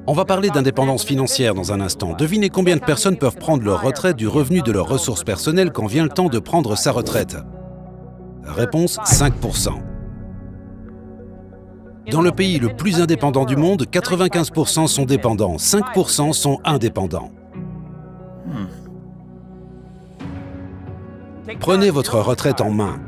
On va parler d'indépendance financière dans un instant. Devinez combien de personnes peuvent prendre leur retraite du revenu de leurs ressources personnelles quand vient le temps de prendre sa retraite? Réponse 5%. Dans le pays le plus indépendant du monde, 95% sont dépendants, 5% sont indépendants. Prenez votre retraite en main.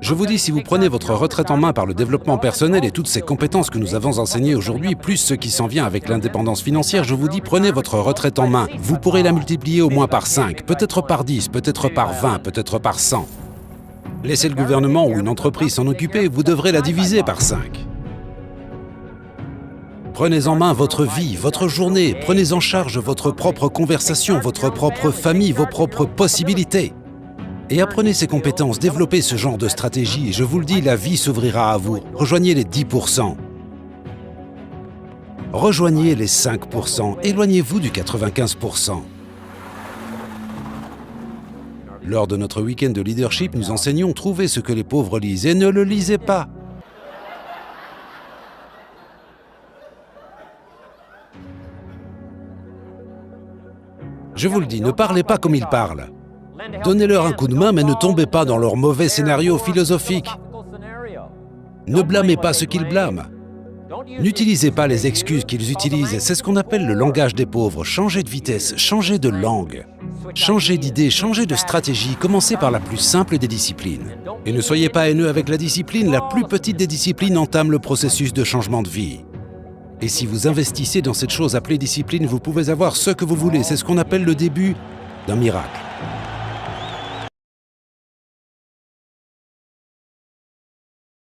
Je vous dis, si vous prenez votre retraite en main par le développement personnel et toutes ces compétences que nous avons enseignées aujourd'hui, plus ce qui s'en vient avec l'indépendance financière, je vous dis, prenez votre retraite en main. Vous pourrez la multiplier au moins par 5, peut-être par 10, peut-être par 20, peut-être par 100. Laissez le gouvernement ou une entreprise s'en occuper, vous devrez la diviser par 5. Prenez en main votre vie, votre journée, prenez en charge votre propre conversation, votre propre famille, vos propres possibilités. Et apprenez ces compétences, développez ce genre de stratégie, et je vous le dis, la vie s'ouvrira à vous. Rejoignez les 10%. Rejoignez les 5%, éloignez-vous du 95%. Lors de notre week-end de leadership, nous enseignons trouvez ce que les pauvres lisent et ne le lisez pas. Je vous le dis, ne parlez pas comme ils parlent. Donnez-leur un coup de main, mais ne tombez pas dans leur mauvais scénario philosophique. Ne blâmez pas ceux qu'ils blâment. N'utilisez pas les excuses qu'ils utilisent. C'est ce qu'on appelle le langage des pauvres. Changez de vitesse, changez de langue. Changez d'idée, changez de stratégie. Commencez par la plus simple des disciplines. Et ne soyez pas haineux avec la discipline. La plus petite des disciplines entame le processus de changement de vie. Et si vous investissez dans cette chose appelée discipline, vous pouvez avoir ce que vous voulez. C'est ce qu'on appelle le début d'un miracle.